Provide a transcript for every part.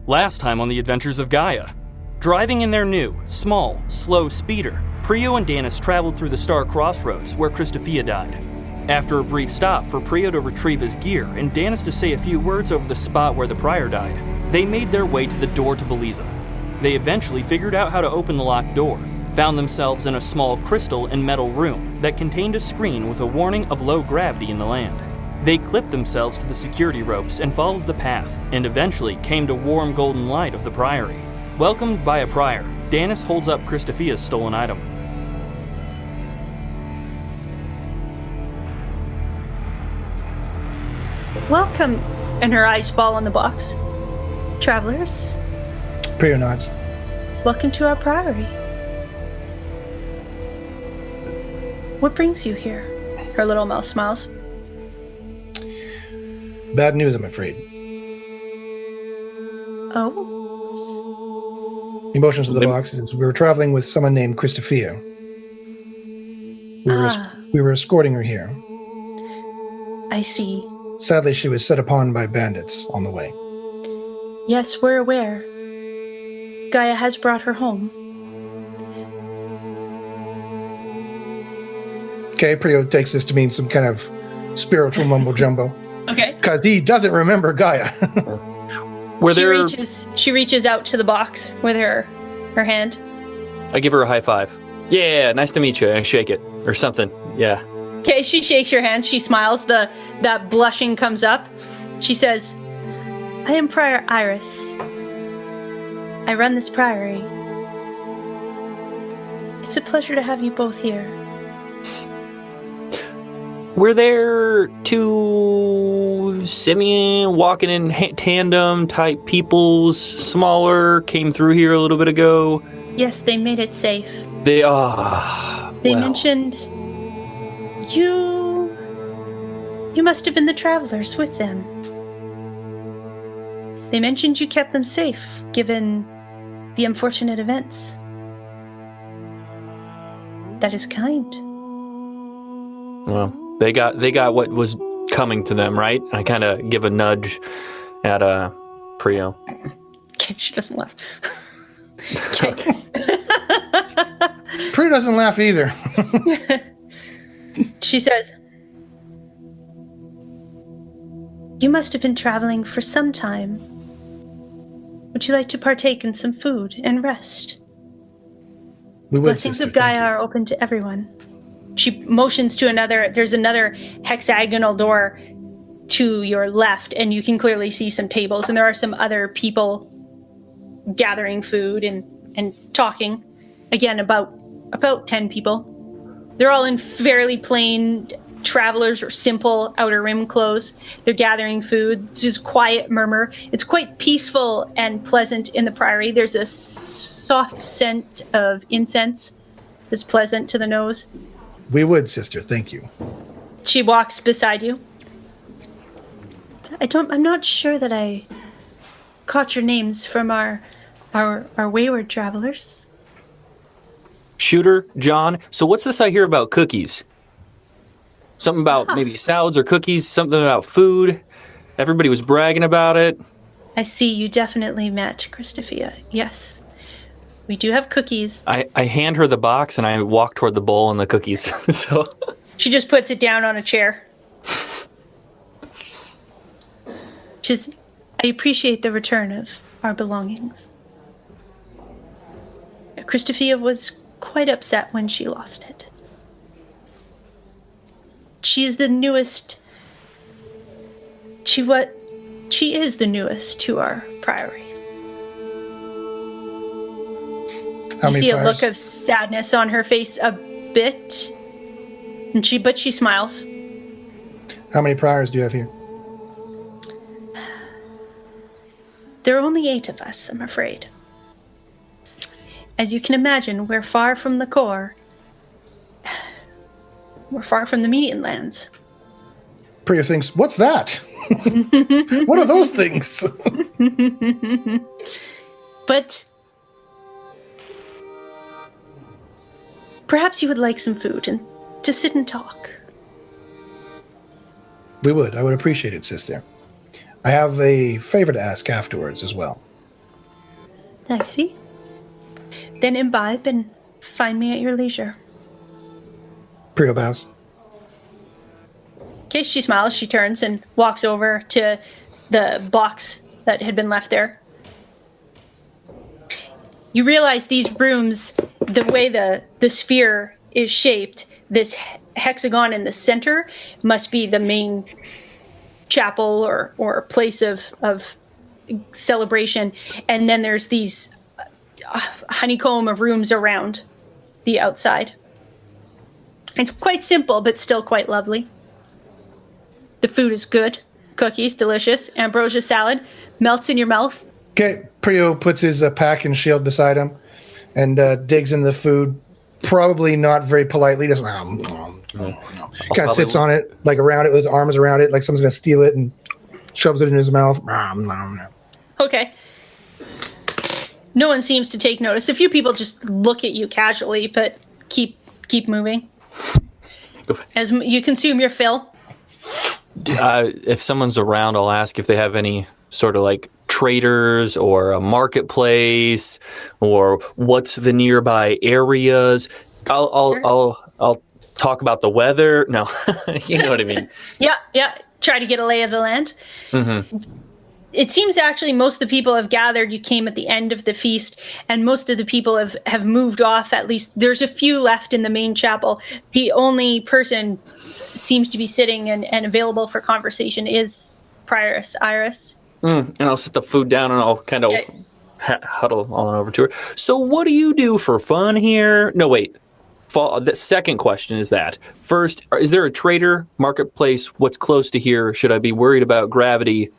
Last time on the Adventures of Gaia. Driving in their new, small, slow speeder, Pryo and Danus traveled through the Star Crossroads where Christophia died. After a brief stop for Pryo to retrieve his gear and Danus to say a few words over the spot where the prior died, they made their way to the door to Beliza. They eventually figured out how to open the locked door, found themselves in a small crystal and metal room that contained a screen with a warning of low gravity in the land. They clipped themselves to the security ropes and followed the path, and eventually came to warm golden light of the priory. Welcomed by a prior, Danus holds up Christophia's stolen item. Welcome, and her eyes fall on the box. Travelers, Pryo nods. welcome to our priory. What brings you here? Her little mouth smiles. Bad news, I'm afraid. Oh? Emotions of the box is we were traveling with someone named Christophia. We were escorting her here. I see. Sadly, she was set upon by bandits on the way. Yes, we're aware. Gaia has brought her home. Okay, Pryo takes this to mean some kind of spiritual mumbo-jumbo. Okay. Because he doesn't remember Gaia. She reaches out to the box with her hand. I give her a high five. Yeah, nice to meet you. I shake it. Or something. Yeah. Okay, she shakes your hand. She smiles. That blushing comes up. She says, I am Prior Iris. I run this priory. It's a pleasure to have you both here. Were there two simian walking in tandem type peoples, smaller, came through here a little bit ago? Yes, they made it safe. They mentioned you must have been the travelers with them. They mentioned you kept them safe, given the unfortunate events. That is kind. Well, they got what was coming to them, right? I kind of give a nudge at Pryo. Okay, she doesn't laugh. Okay. Pryo doesn't laugh either. She says, you must have been traveling for some time. Would you like to partake in some food and rest? We would, Blessings sister, of Gaia are open to everyone. She motions to there's another hexagonal door to your left, and you can clearly see some tables, and there are some other people gathering food and talking. Again, about 10 people. They're all in fairly plain travelers or simple outer rim clothes. They're gathering food. It's just quiet murmur. It's quite peaceful and pleasant in the priory. There's a soft scent of incense that's pleasant to the nose. We would, sister. Thank you. She walks beside you. I'm not sure that I caught your names from our wayward travelers. Shooter, John. So what's this I hear about cookies? Something about maybe salads or cookies, something about food. Everybody was bragging about it. I see you definitely met Christophia. Yes. We do have cookies. I hand her the box and I walk toward the bowl and the cookies. So she just puts it down on a chair. I appreciate the return of our belongings. Christophia was quite upset when she lost it. She is the newest. She is the newest to our priory. How you many see priors? A look of sadness on her face a bit, but she smiles. How many priors do you have here? There are only 8 of us, I'm afraid. As you can imagine, we're far from the core. We're far from the median lands. Pryo thinks, what's that? What are those things? But perhaps you would like some food and to sit and talk. We would. I would appreciate it, sister. I have a favor to ask afterwards as well. I see. Then imbibe and find me at your leisure. Pryo bows. Okay, she smiles, she turns and walks over to the box that had been left there. You realize these rooms, the way the sphere is shaped, this hexagon in the center must be the main chapel or place of celebration. And then there's these honeycomb of rooms around the outside. It's quite simple, but still quite lovely. The food is good. Cookies, delicious. Ambrosia salad melts in your mouth. Okay, Pryo puts his pack and shield beside him and digs into the food, probably not very politely, just kind of sits on it, like around it, with his arms around it, like someone's going to steal it, and shoves it in his mouth. Okay. No one seems to take notice. A few people just look at you casually, but keep moving. As you consume your fill. If someone's around, I'll ask if they have any sort of like traders or a marketplace or what's the nearby areas. I'll talk about the weather. No, you know what I mean. Yeah. Try to get a lay of the land. Mm-hmm. It seems actually most of the people have gathered. You came at the end of the feast, and most of the people have moved off. At least there's a few left in the main chapel. The only person seems to be sitting and available for conversation is Prioress Iris. And I'll set the food down and I'll kind of huddle on over to her. So what do you do for fun here? No, wait. The second question is that. First, is there a trader, marketplace, what's close to here? Should I be worried about gravity?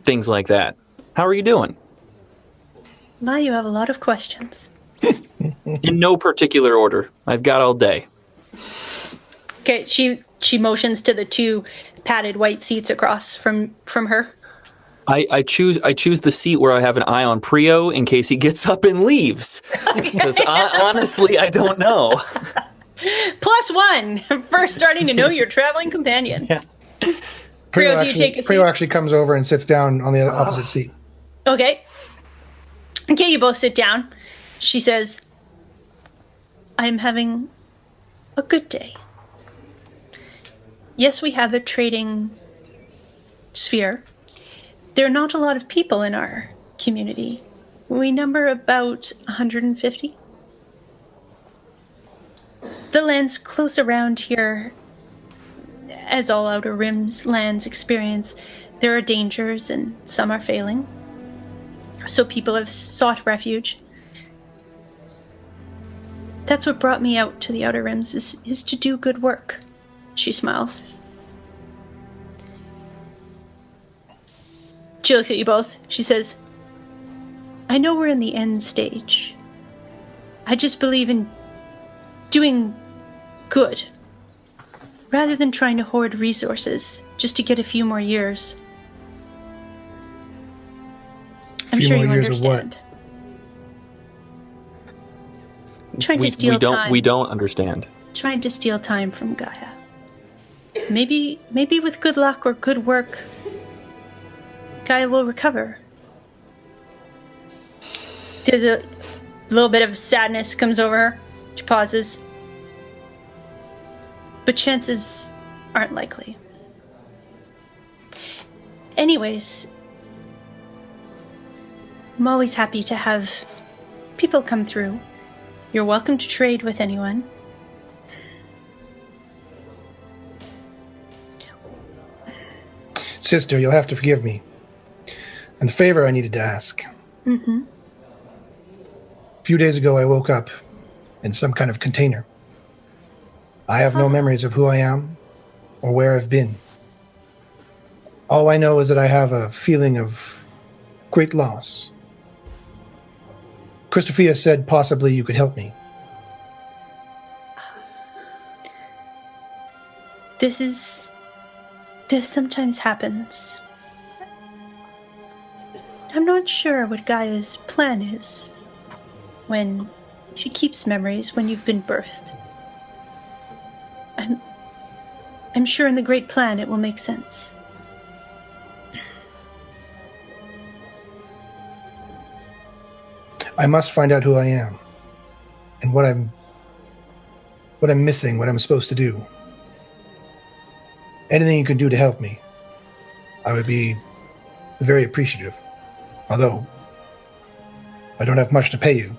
Things like that. How are you doing? My, you have a lot of questions. In no particular order. I've got all day. Okay, she motions to the two padded white seats across from her. I choose the seat where I have an eye on Pryo in case he gets up and leaves. Because honestly, I don't know. +1 for starting to know your traveling companion. Yeah. Pryo, do you take a seat? Pryo actually comes over and sits down on the opposite seat. Okay, you both sit down. She says, I'm having a good day. Yes, we have a trading sphere. There are not a lot of people in our community. We number about 150. The lands close around here, as all Outer Rim's lands experience, there are dangers and some are failing. So people have sought refuge. That's what brought me out to the Outer Rims, is to do good work. She smiles. She looks at you both. She says, I know we're in the end stage. I just believe in doing good, rather than trying to hoard resources just to get a few more years. I'm sure you understand. Trying to steal time. We don't understand. Trying to steal time from Gaia. Maybe with good luck or good work, Gaia will recover. There's a little bit of sadness comes over her. She pauses. But chances aren't likely. Anyways, I'm always happy to have people come through. You're welcome to trade with anyone. Sister, you'll have to forgive me. And the favor I needed to ask. Mm-hmm. A few days ago, I woke up in some kind of container. I have no memories of who I am or where I've been. All I know is that I have a feeling of great loss. Christophia said possibly you could help me. This sometimes happens. I'm not sure what Gaia's plan is when she keeps memories when you've been birthed. I'm sure in the great plan it will make sense. I must find out who I am and what I'm missing, what I'm supposed to do. Anything you can do to help me, I would be very appreciative. Although, I don't have much to pay you.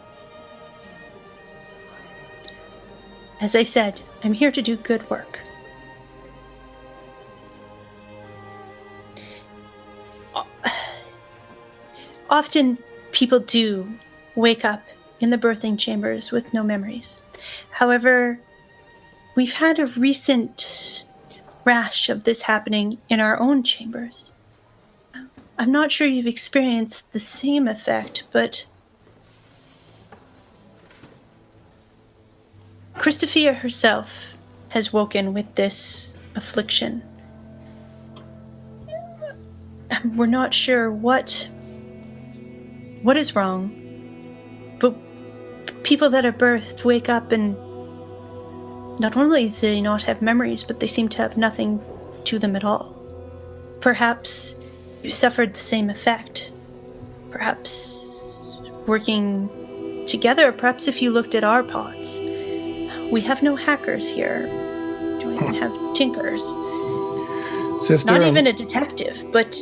As I said, I'm here to do good work. Often people do wake up in the birthing chambers with no memories. However, we've had a recent rash of this happening in our own chambers. I'm not sure you've experienced the same effect, but Christophia herself has woken with this affliction. We're not sure what is wrong, but people that are birthed wake up and not only do they not have memories, but they seem to have nothing to them at all. Perhaps you suffered the same effect. Perhaps working together, perhaps if you looked at our pods. We have no hackers here. Don't even have tinkers. Sister, not even a detective, but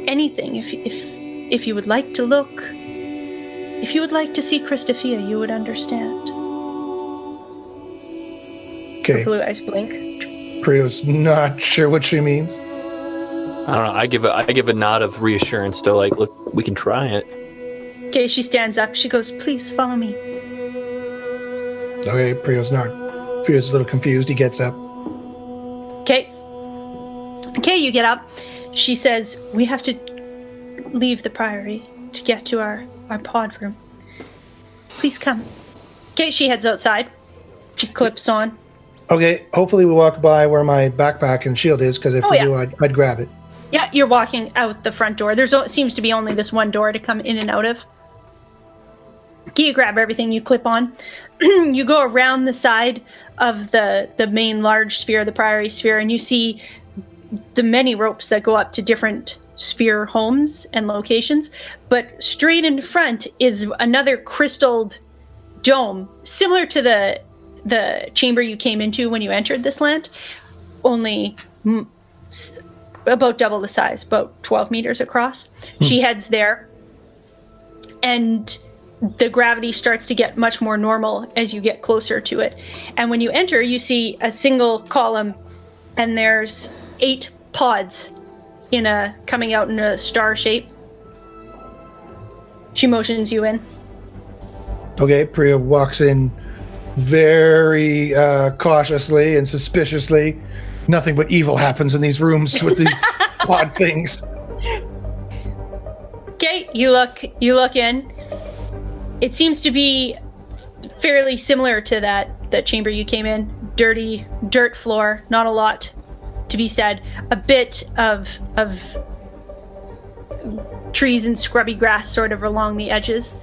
anything. If you would like to look, if you would like to see Christophia, you would understand. Okay. Her blue eyes blink. Prio's not sure what she means. I don't know. I give a nod of reassurance to like, look, we can try it. Okay, she stands up. She goes, please follow me. Okay, Prio's a little confused. He gets up. Okay. Okay, you get up. She says, we have to leave the priory to get to our pod room. Please come. Okay, she heads outside. She clips on. Okay, hopefully we walk by where my backpack and shield is, because if we do, I'd grab it. Yeah, you're walking out the front door. Seems to be only this one door to come in and out of. You grab everything, you clip on. You go around the side of the main large sphere, the priory sphere, and you see the many ropes that go up to different sphere homes and locations. But straight in front is another crystalled dome, similar to the chamber you came into when you entered this land, only about double the size, about 12 meters across. She heads there, and the gravity starts to get much more normal as you get closer to it. And when you enter, you see a single column, and there's 8 pods coming out in a star shape. She motions you in. Okay, Priya walks in very cautiously and suspiciously. Nothing but evil happens in these rooms with these pod things. Okay, you look in. It seems to be fairly similar to that chamber you came in. Dirty dirt floor, not a lot to be said. A bit of trees and scrubby grass sort of along the edges.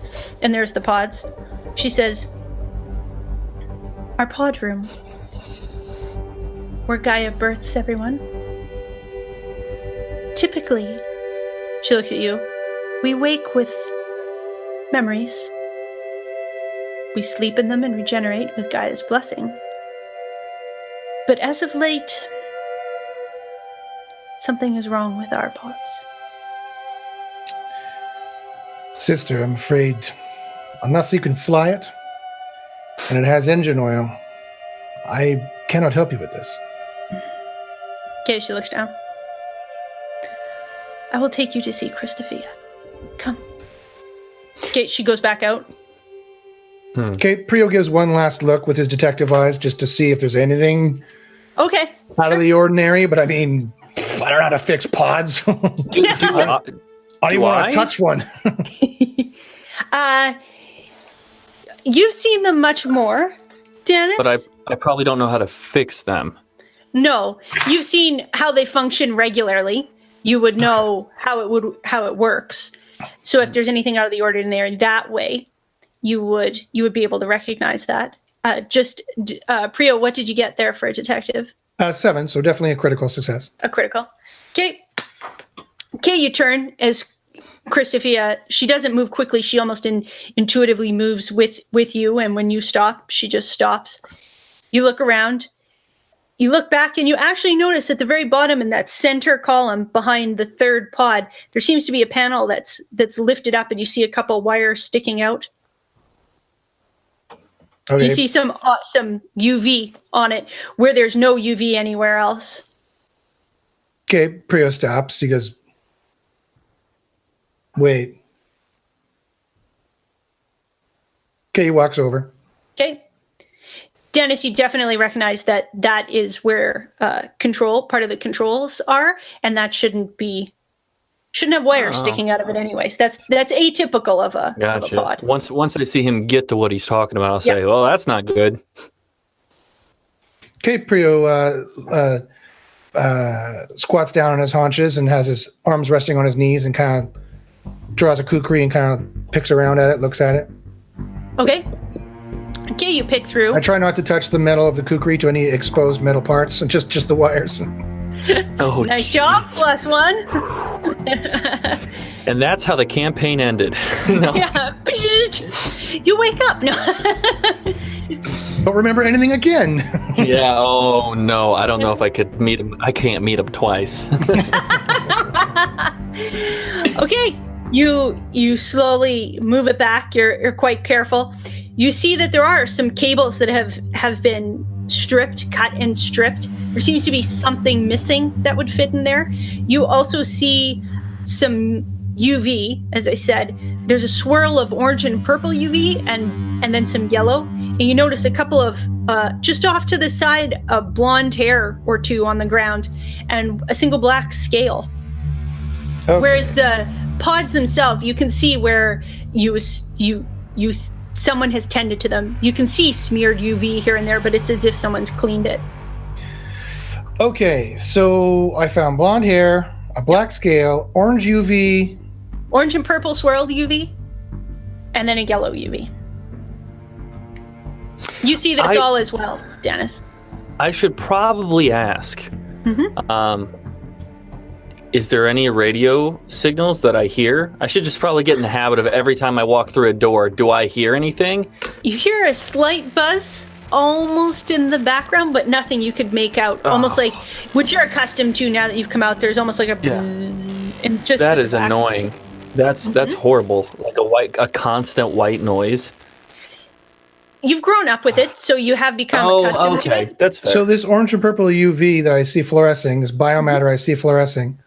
And there's the pods. She says, our pod room, where Gaia births everyone. Typically, she looks at you, we wake with memories. We sleep in them and regenerate with Gaia's blessing. But as of late, something is wrong with our pods. Sister, I'm afraid, unless you can fly it, and it has engine oil, I cannot help you with this. Okay, she looks down. I will take you to see Christophia. Come. Okay, she goes back out. Okay, Pryo gives one last look with his detective eyes just to see if there's anything out of the ordinary, but I mean, I don't know how to fix pods. I don't even want to touch one. You've seen them much more, Danus. But I probably don't know how to fix them. No, you've seen how they function regularly. You would know how it works. So if there's anything out of the ordinary that way, you would be able to recognize that. Pryo, what did you get there for a detective? 7, so definitely a critical success. A critical. Okay, you turn as Christophia, she doesn't move quickly. She almost intuitively moves with you, and when you stop, she just stops. You look around. You look back, and you actually notice at the very bottom in that center column behind the third pod, there seems to be a panel that's lifted up, and you see a couple wires sticking out. Okay. You see some UV on it where there's no UV anywhere else. Okay, Pryo stops. He goes, wait. Okay, he walks over. Okay. Dennis, you definitely recognize that is where part of the controls are, and that shouldn't have wires sticking out of it anyways. That's atypical of a pod. Once I see him get to what he's talking about, I'll say, well, that's not good. Okay, Pryo squats down on his haunches and has his arms resting on his knees and kind of draws a kukri and kind of picks around at it, looks at it. Okay, you pick through. I try not to touch the metal of the kukri to any exposed metal parts, and just the wires. Oh, nice job, +1. And that's how the campaign ended. No. Yeah. You wake up. No. Don't remember anything again. Yeah, oh no, I don't know if I could meet him. I can't meet him twice. Okay, you slowly move it back. You're quite careful. You see that there are some cables that have been cut and stripped. There seems to be something missing that would fit in there. You also see some UV, as I said. There's a swirl of orange and purple UV and then some yellow. And you notice a couple of, just off to the side, a blonde hair or two on the ground and a single black scale. Okay. Whereas the pods themselves, you can see where someone has tended to them. You can see smeared UV here and there, but it's as if someone's cleaned it. Okay, so I found blonde hair, a black scale, orange UV. Orange and purple swirled UV, and then a yellow UV. You see this all as well, Danus. I should probably ask, is there any radio signals that I hear? I should just probably get in the habit of every time I walk through a door, do I hear anything? You hear a slight buzz almost in the background, but nothing you could make out. Almost like what you're accustomed to now that you've come out. There's almost like a and just that is annoying. That's horrible. Like a constant white noise. You've grown up with it, so you have become accustomed to it. That's fair. So this orange and purple UV that I see fluorescing, this biomatter I see fluorescing,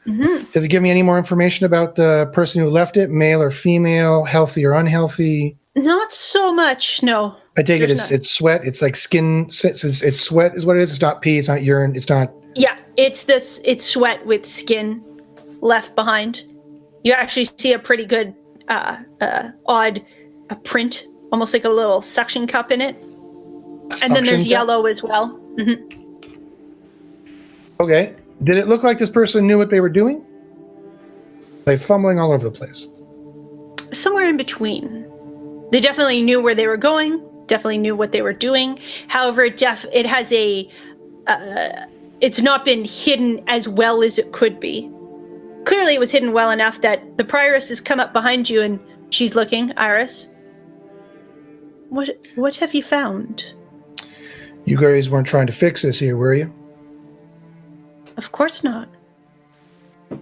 does it give me any more information about the person who left it, male or female, healthy or unhealthy? Not so much, no. I take it it's sweat. It's like skin. It's sweat is what it is. It's not pee. It's not urine. It's not. Yeah, it's sweat with skin left behind. You actually see a pretty good odd print, almost like a little suction cup in it. And then there's yellow as well. Okay. Did it look like this person knew what they were doing? They're fumbling all over the place. Somewhere in between. They definitely knew where they were going, definitely knew what they were doing. However, it has it's not been hidden as well as it could be. Clearly, it was hidden well enough that the prioress has come up behind you and she's looking. Iris, what have you found? You guys weren't trying to fix this here, were you? Of course not.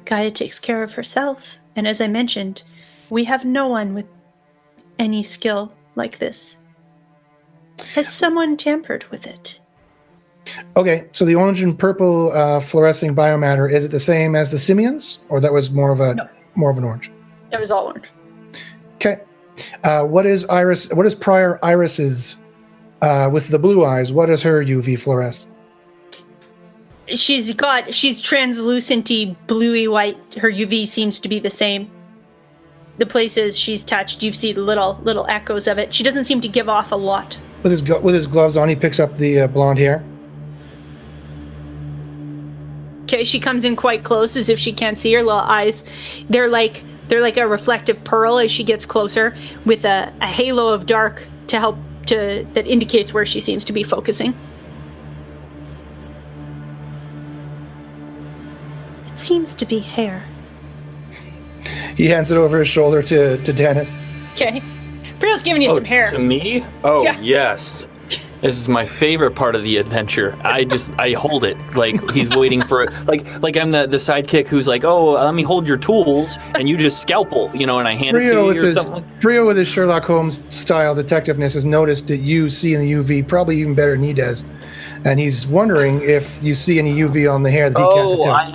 Gaia takes care of herself, and as I mentioned, we have no one with any skill like this. Has someone tampered with it? Okay, so the orange and purple fluorescing biomatter, is it the same as the simians, or that was more of an orange? That was all orange. Okay. What is Prior Iris's with the blue eyes? What is her UV fluoresce? She's translucent-y, bluey white. Her UV seems to be the same. The places she's touched, you see the little echoes of it. She doesn't seem to give off a lot. With his gloves on, he picks up the blonde hair. Okay, she comes in quite close, as if she can't see her little eyes. They're like a reflective pearl as she gets closer, with a halo of dark that indicates where she seems to be focusing. It seems to be hair. He hands it over his shoulder to Danus. Okay. Pryo's giving you some hair. To me? Oh, Yeah. yes. This is my favorite part of the adventure. I hold it like he's waiting for it. Like I'm the sidekick who's like, oh, let me hold your tools, and you just scalpel, and I hand it to you or something. Pryo with his Sherlock Holmes style detectiveness has noticed that you see in the UV probably even better than he does, and he's wondering if you see any UV on the hair that he can't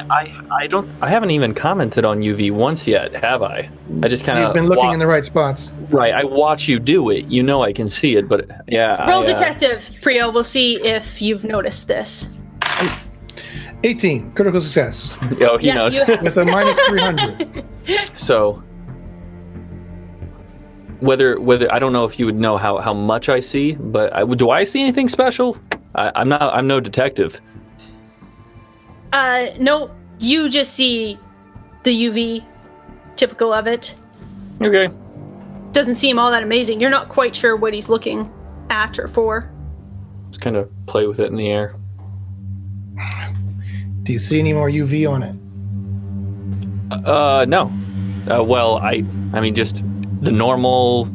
detect. I haven't even commented on UV once yet, have I? I just kind of You've been looking in the right spots. Right, I watch you do it. I can see it, but yeah. Roll detective, Pryo. We'll see if you've noticed this. 18, critical success. Oh, he knows. With a minus 300. So, whether I don't know if you would know how much I see, but do I see anything special? I'm no detective. No, you just see the UV, typical of it. Okay. Doesn't seem all that amazing. You're not quite sure what he's looking at or for. Just kind of play with it in the air. Do you see any more UV on it? No. Well, I mean, just the normal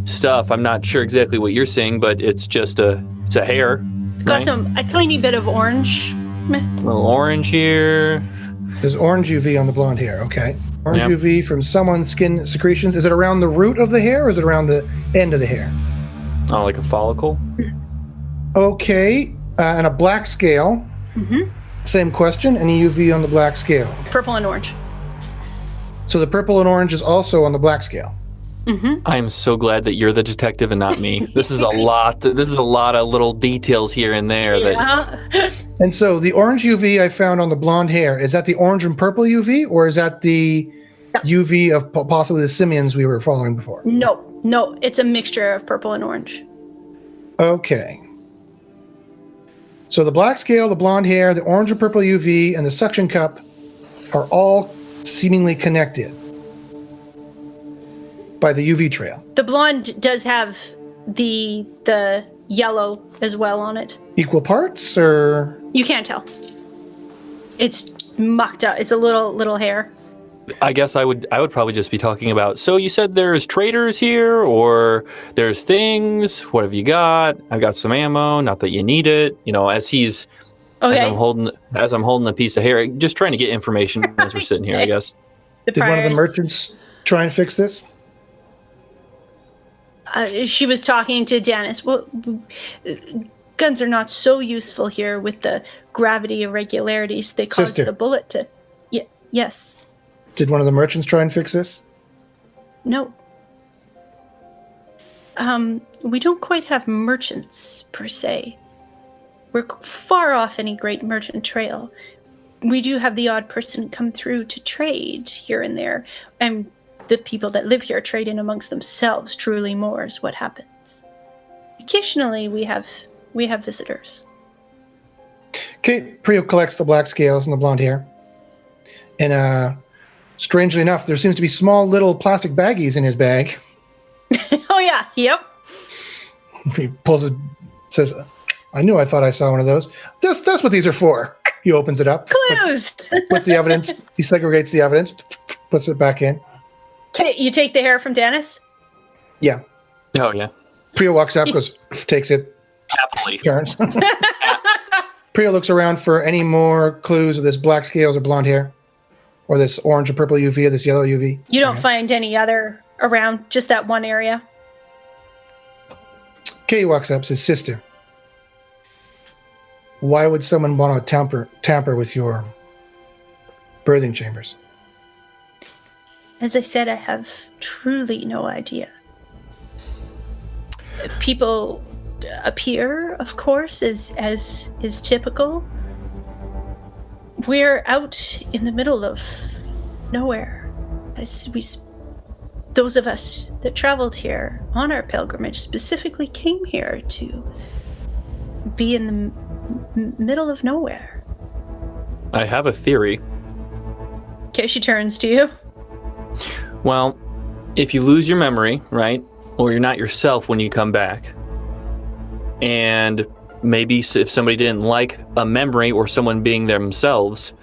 stuff. I'm not sure exactly what you're seeing, but it's just it's a hair. It's got a tiny bit of orange. A little orange here. There's orange UV on the blonde hair, okay. Orange Yep. UV from someone's skin secretions. Is it around the root of the hair or is it around the end of the hair? Oh, like a follicle? Okay, and a black scale. Mm-hmm. Same question, any UV on the black scale? Purple and orange. So the purple and orange is also on the black scale. Mm-hmm. I am so glad that you're the detective and not me. This is a lot. This is a lot of little details here and there. Yeah. And so the orange UV I found on the blonde hair, is that the orange and purple UV, or is that the UV of possibly the simians we were following before? No, it's a mixture of purple and orange. Okay. So the black scale, the blonde hair, the orange and purple UV, and the suction cup are all seemingly connected by the UV trail. The blonde does have the yellow as well on it. Equal parts, or? You can't tell. It's mucked up. It's a little hair. I guess I would probably just be talking about. So you said there's traders here, or there's things. What have you got? I've got some ammo. Not that you need it. As I'm holding a piece of hair, just trying to get information as we're sitting here. I guess. Did one of the merchants try and fix this? She was talking to Danus. Well, guns are not so useful here with the gravity irregularities. They cause the bullet to. Yes. Did one of the merchants try and fix this? No. We don't quite have merchants, per se. We're far off any great merchant trail. We do have the odd person come through to trade here and there, and the people that live here trade in amongst themselves. Truly more is what happens. Occasionally we have visitors. Okay, Pryo collects the black scales and the blonde hair. And strangely enough, there seems to be small little plastic baggies in his bag. Oh yeah, yep. He pulls it, says, I thought I saw one of those. That's what these are for. He opens it up. Clues! Puts the evidence, he segregates the evidence, puts it back in. Okay, you take the hair from Danus? Yeah. Oh yeah. Pryo walks up, goes, takes it, Happily. turns. Pryo looks around for any more clues of this black scales or blonde hair, or this orange or purple UV, or this yellow UV. You don't find any other around, just that one area? Kay walks up, says, Sister, why would someone want to tamper with your birthing chambers? As I said, I have truly no idea. People appear, of course, as is typical. We're out in the middle of nowhere. Those of us that traveled here on our pilgrimage specifically came here to be in the middle of nowhere. I have a theory. Okay, she turns to you. Well, if you lose your memory, right, or you're not yourself when you come back, and maybe if somebody didn't like a memory or someone being themselves,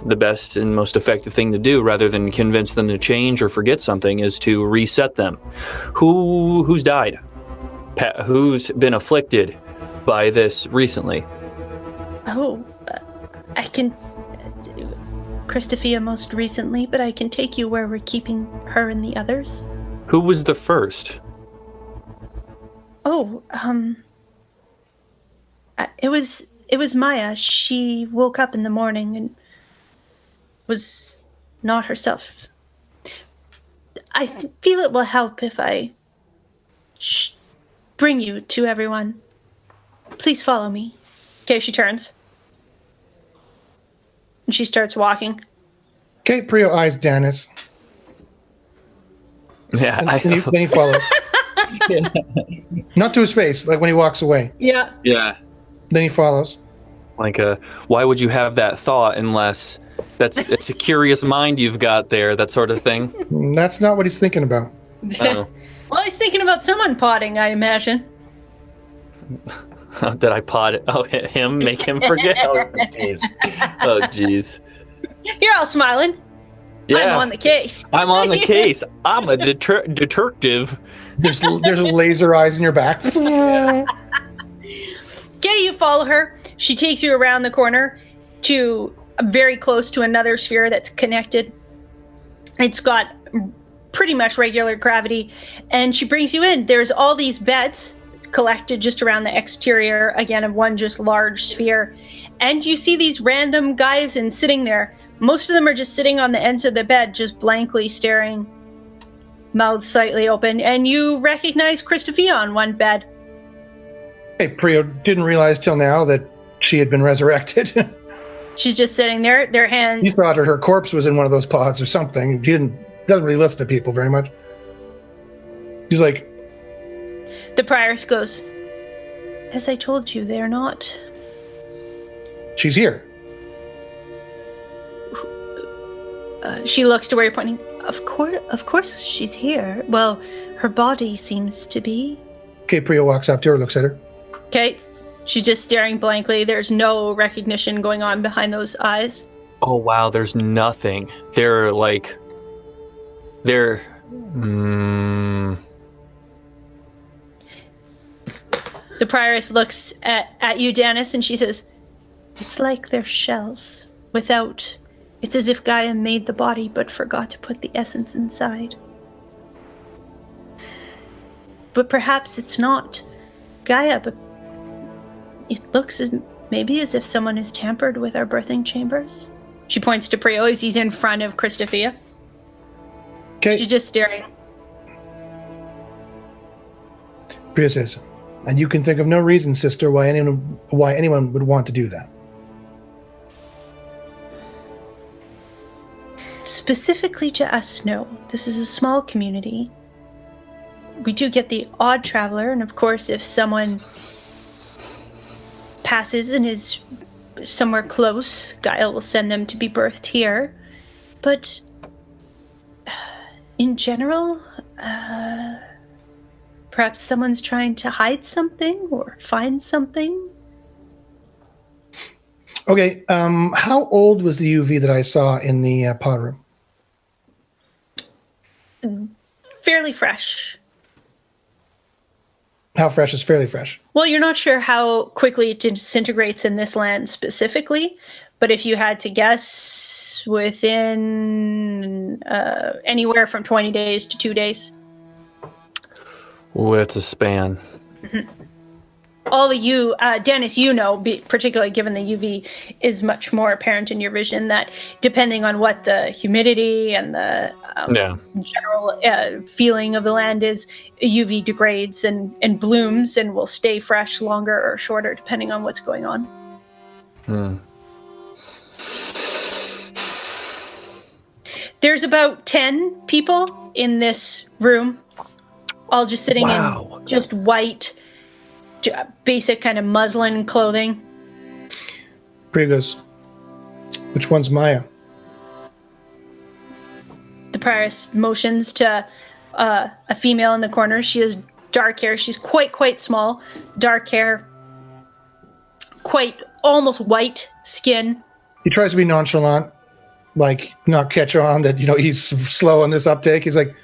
the best and most effective thing to do, rather than convince them to change or forget something, is to reset them. Who's died? Who's been afflicted by this recently? Oh, I can... Christophia most recently, but I can take you where we're keeping her and the others. Who was the first? Oh, it was Maya. She woke up in the morning and was not herself. I feel it will help if I bring you to everyone. Please follow me. Okay, she turns. And she starts walking. Okay, Pryo eyes Danus. Yeah, Then he follows. Not to his face, like when he walks away. Yeah. Yeah. Then he follows. Like, why would you have that thought unless it's a curious mind you've got there, that sort of thing? That's not what he's thinking about. Oh. Well, he's thinking about someone potting, I imagine. Did I pot it? Oh, him? Make him forget? Oh, jeez. Oh, jeez. You're all smiling. Yeah. I'm on the case. I'm on the case. I'm a detective. There's laser eyes in your back. Okay, you follow her. She takes you around the corner to very close to another sphere that's connected. It's got pretty much regular gravity, and she brings you in. There's all these beds collected just around the exterior, again, of one just large sphere. And you see these random guys and sitting there. Most of them are just sitting on the ends of the bed, just blankly staring, mouths slightly open. And you recognize Christophia on one bed. Hey, Pryo didn't realize till now that she had been resurrected. She's just sitting there, their hands... He thought her corpse was in one of those pods or something. She doesn't really listen to people very much. He's like... The prioress goes, as I told you, they're not... She's here. She looks to where you're pointing. Of course she's here. Well, her body seems to be. Okay, Pryo walks up to her, looks at her. Okay. She's just staring blankly. There's no recognition going on behind those eyes. Oh, wow, there's nothing. They're like... They're... The prioress looks at you, Danus, and she says, it's like they're shells. Without... It's as if Gaia made the body but forgot to put the essence inside. But perhaps it's not Gaia, but it looks maybe as if someone has tampered with our birthing chambers. She points to Pryo as he's in front of Christophia. Okay. She's just staring. Pryo says, and you can think of no reason, sister, why anyone would want to do that. Specifically to us, no. This is a small community. We do get the odd traveler, and of course, if someone passes and is somewhere close, Gaia will send them to be birthed here. But in general, perhaps someone's trying to hide something or find something. Okay, how old was the UV that I saw in the pod room? Fairly fresh. How fresh is fairly fresh? Well, you're not sure how quickly it disintegrates in this land specifically, but if you had to guess, within anywhere from 20 days to 2 days. Oh, it's a span. Mm-hmm. All of you, Danus, you know, particularly given the UV is much more apparent in your vision, that depending on what the humidity and the general feeling of the land is, UV degrades and blooms and will stay fresh longer or shorter depending on what's going on. There's about 10 people in this room, all just sitting in just white, basic kind of muslin clothing. Pryo goes, which one's Maya? The prioress motions to a female in the corner. She has dark hair. She's quite small. Dark hair. Quite almost white skin. He tries to be nonchalant. like not catch on that he's slow on this uptake. He's like,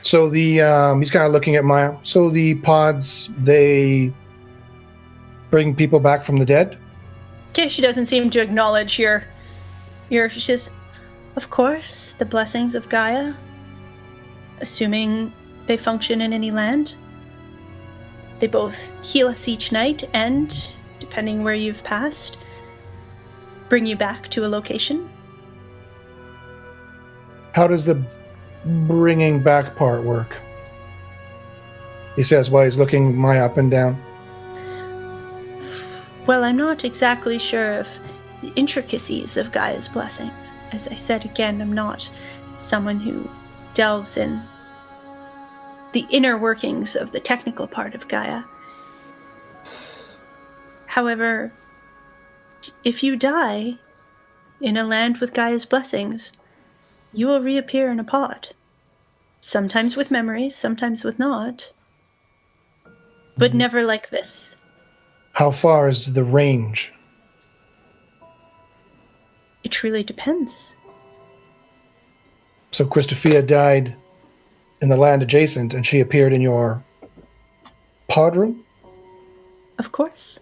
so the he's kind of looking at Maya. So the pods, they bring people back from the dead? Okay, she doesn't seem to acknowledge your she says, of course, the blessings of Gaia, assuming they function in any land. They both heal us each night and, depending where you've passed, bring you back to a location. How does the bringing back part work? He says while he's looking Maya up and down. Well, I'm not exactly sure of the intricacies of Gaia's blessings. As I said again, I'm not someone who delves in the inner workings of the technical part of Gaia. However, if you die in a land with Gaia's blessings, you will reappear in a pod. Sometimes with memories, sometimes with not. But never like this. How far is the range? It truly depends. So Christophia died in the land adjacent, and she appeared in your pod room? Of course.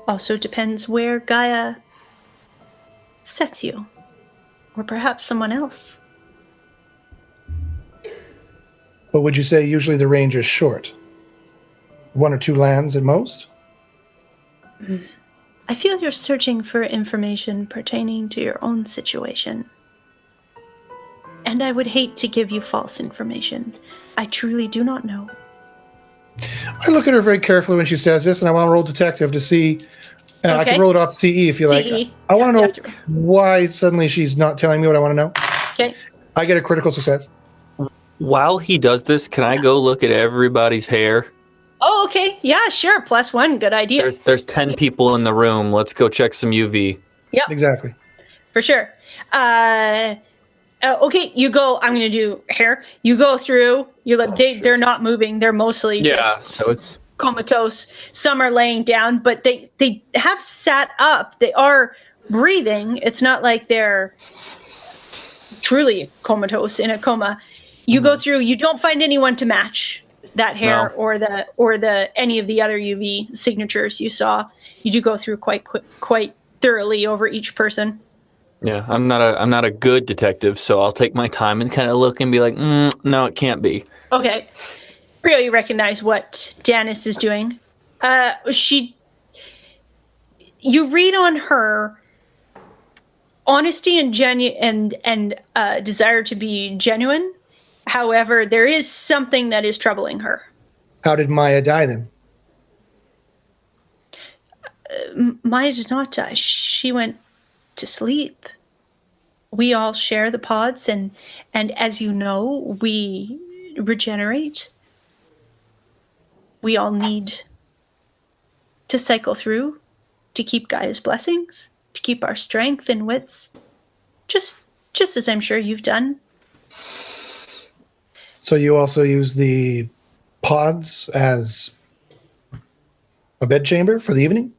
Also depends where Gaia sets you. Or perhaps someone else. But would you say usually the range is short? 1 or 2 lands at most? I feel you're searching for information pertaining to your own situation. And I would hate to give you false information. I truly do not know. I look at her very carefully when she says this, and I want to roll detective to see. I can roll it off TE if you like. TE. I want to know why suddenly she's not telling me what I want to know. Okay. I get a critical success. While he does this, can I go look at everybody's hair? Oh, okay. Yeah, sure. +1. Good idea. There's 10 people in the room. Let's go check some UV. Yep. Exactly. For sure. Okay, you go. I'm going to do hair. You go through. They're not moving. They're mostly just so it's comatose. Some are laying down, but they have sat up. They are breathing. It's not like they're truly comatose in a coma. You go through. You don't find anyone to match that hair or the any of the other UV signatures you saw. You do go through quite thoroughly over each person. Yeah, I'm not a good detective, so I'll take my time and kind of look and be like, no, it can't be. Okay. Pryo, you recognize what Danus is doing. You read on her honesty and desire to be genuine. However, there is something that is troubling her. How did Maya die then? Maya did not die. She went to sleep. We all share the pods, and as you know, we regenerate. We all need to cycle through to keep Gaia's blessings, to keep our strength and wits, just as I'm sure you've done. So you also use the pods as a bedchamber for the evening?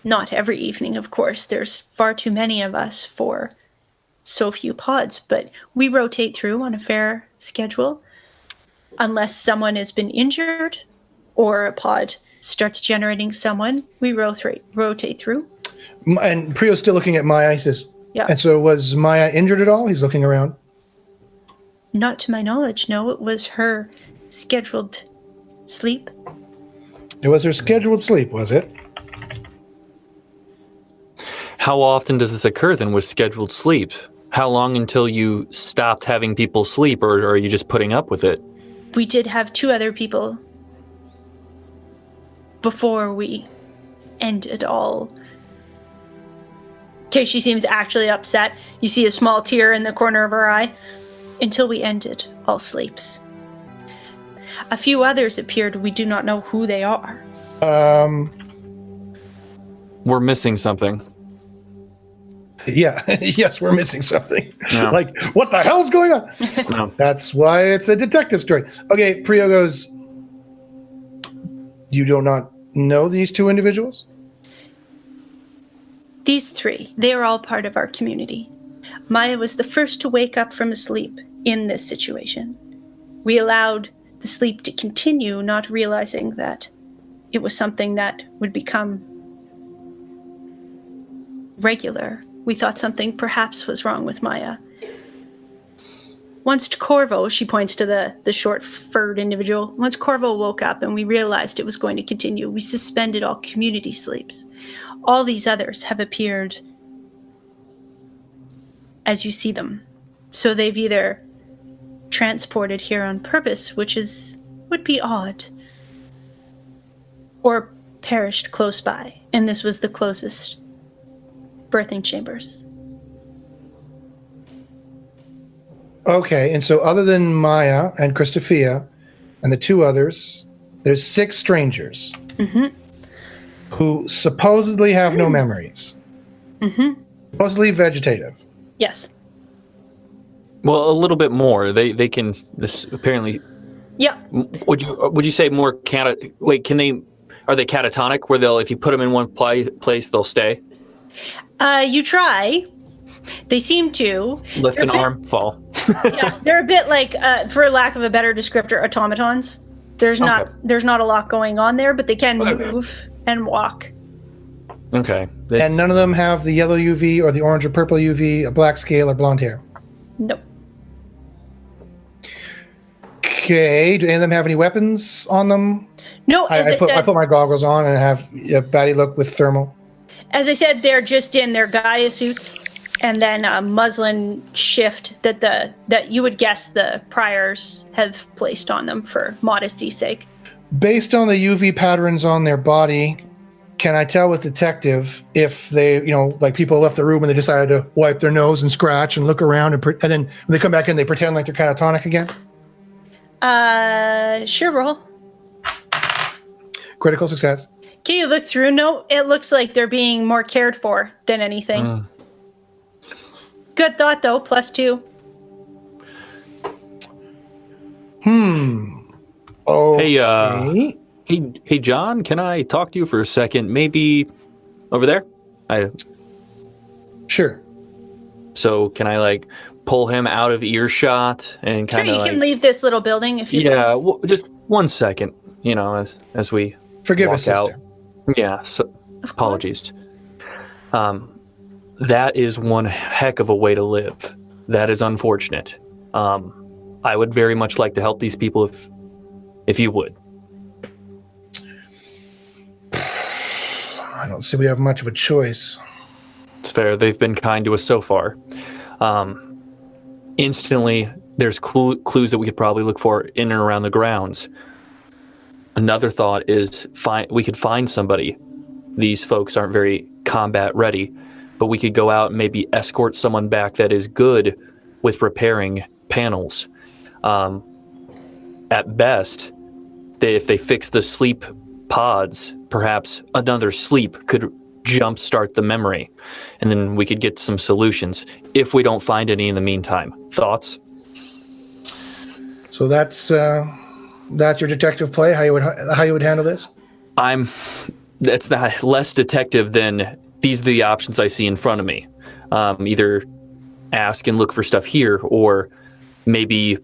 Not every evening, of course. There's far too many of us for so few pods, but we rotate through on a fair schedule. Unless someone has been injured or a pod starts generating someone, we rotate through. And Prio's still looking at Maya. He says, yeah. And so was Maya injured at all? He's looking around. Not to my knowledge, no. It was her scheduled sleep. It was her scheduled sleep, was it? How often does this occur then with scheduled sleep? How long until you stopped having people sleep, or are you just putting up with it? We did have 2 other people before we ended all. Okay, she seems actually upset. You see a small tear in the corner of her eye. Until we ended all sleeps. A few others appeared. We do not know who they are. We're missing something. Yeah, yes, we're missing something. No. Like, what the hell's going on? No. That's why it's a detective story. Okay, Pryo goes, you do not know these 2 individuals? These three, they are all part of our community. Maya was the first to wake up from a sleep in this situation. We allowed the sleep to continue, not realizing that it was something that would become regular. We thought something perhaps was wrong with Maya. Once Corvo, she points to the short-furred individual, once Corvo woke up and we realized it was going to continue, we suspended all community sleeps. All these others have appeared as you see them. So they've either transported here on purpose, which would be odd, or perished close by, and this was the closest birthing chambers. Okay, and so other than Maya and Christophia and the two others, there's 6 strangers who supposedly have no memories. Supposedly vegetative. Yes. Well, a little bit more. They can apparently. Yeah. Would you say more Wait, can they? Are they catatonic? Where they'll, if you put them in one place, they'll stay. You try. They seem to Lift an arm, fall. Yeah, they're a bit like, for lack of a better descriptor, automatons. There's not a lot going on there, but they can move and walk. Okay. And none of them have the yellow UV or the orange or purple UV, a black scale, or blonde hair. Nope. Okay. Do any of them have any weapons on them? No. I put my goggles on and have a baddie look with thermal. As I said, they're just in their Gaia suits, and then a muslin shift that you would guess the priors have placed on them for modesty's sake. Based on the UV patterns on their body, can I tell with detective if they, like people left the room and they decided to wipe their nose and scratch and look around and then when they come back in, they pretend like they're catatonic again? Sure, roll. Critical success. Can you look through? No, it looks like they're being more cared for than anything. Good thought, though. +2. Okay. Hey, John, can I talk to you for a second? Maybe over there? Sure. So can I, pull him out of earshot and kind of Sure, you can leave this little building if you just 1 second, as we Forgive walk us, sister. out. Yeah, so apologies. That is one heck of a way to live. That is unfortunate. I would very much like to help these people if you would. I don't see we have much of a choice. It's fair. They've been kind to us so far. Instantly, there's clues that we could probably look for in and around the grounds. Another thought is we could find somebody. These folks aren't very combat ready, but we could go out and maybe escort someone back that is good with repairing panels. At best, if they fix the sleep pods, perhaps another sleep could jumpstart the memory, and then we could get some solutions if we don't find any in the meantime. Thoughts? So that's your detective play. How you would handle this? That's not less detective than these are the options I see in front of me. Either ask and look for stuff here, or maybe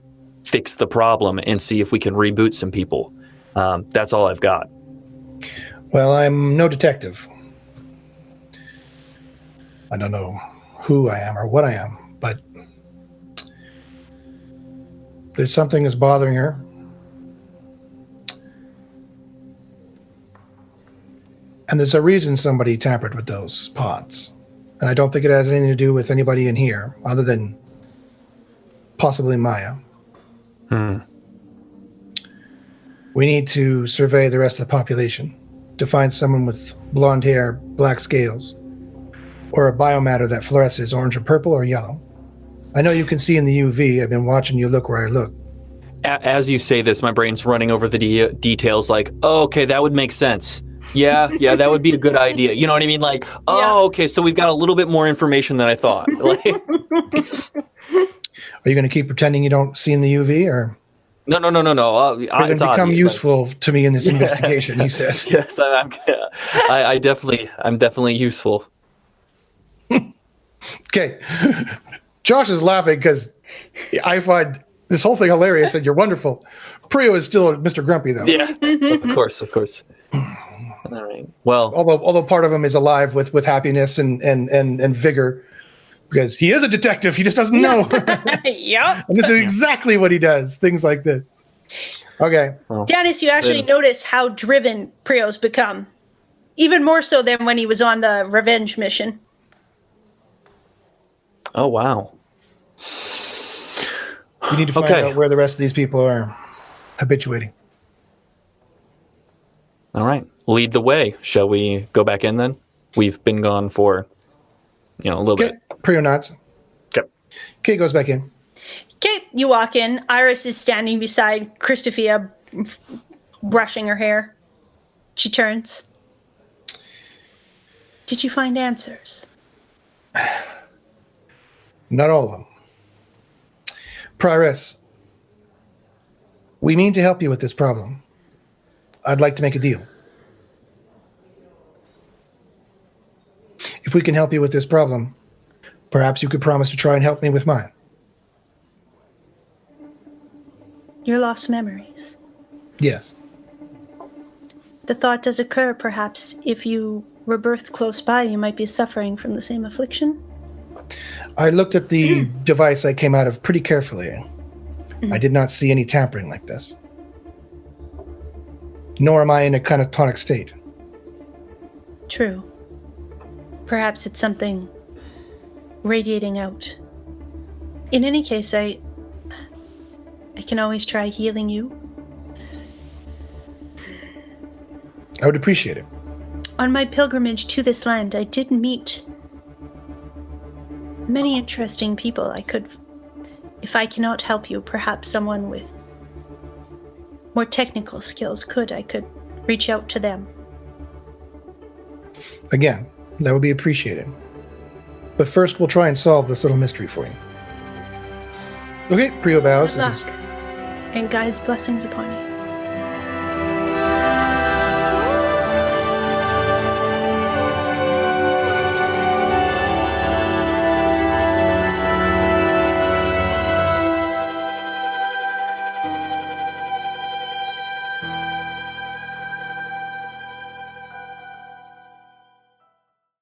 fix the problem and see if we can reboot some people. That's all I've got. Well, I'm no detective. I don't know who I am or what I am, but there's something that's bothering her. And there's a reason somebody tampered with those pods. And I don't think it has anything to do with anybody in here other than possibly Maya. We need to survey the rest of the population to find someone with blonde hair, black scales, or a biomatter that fluoresces orange or purple or yellow. I know you can see in the UV. I've been watching you look where I look. As you say this, my brain's running over the details like, oh, okay, that would make sense. Yeah, that would be a good idea. You know what I mean? Okay, so we've got a little bit more information than I thought. Are you going to keep pretending you don't see in the UV, or? No. You're going to become useful to me in this investigation, he says. Yes, I'm definitely useful. Okay. Josh is laughing because I find this whole thing hilarious and you're wonderful. Pryo is still Mr. Grumpy, though. Yeah, of course. All right. Well, Although part of him is alive with happiness and vigor, because he is a detective. He just doesn't know. Yep. And this is exactly what he does. Things like this. Okay. well, Danus, you actually notice how driven Pryo's become. Even more so than when he was on the revenge mission. oh wow. We need to find out where the rest of these people are habituating. All right. Lead the way. Shall we go back in then? We've been gone for, a little Okay. bit. Pryo nods. Okay. Kate goes back in. Okay, you walk in. Iris is standing beside Christophia, brushing her hair. She turns. Did you find answers? Not all of them. Pryoress, we mean to help you with this problem. I'd like to make a deal. If we can help you with this problem, perhaps you could promise to try and help me with mine. Your lost memories. Yes. The thought does occur, perhaps, if you were birthed close by, you might be suffering from the same affliction. I looked at the device I came out of pretty carefully. I did not see any tampering like this. Nor am I in a catatonic state. True. Perhaps it's something radiating out. In any case, I can always try healing you. I would appreciate it. On my pilgrimage to this land, I did meet many interesting people. If I cannot help you, perhaps someone with more technical skills could. I could reach out to them. Again, that would be appreciated. But first, we'll try and solve this little mystery for you. Okay, Pryo bows. Good luck. And Gaia's blessings upon you.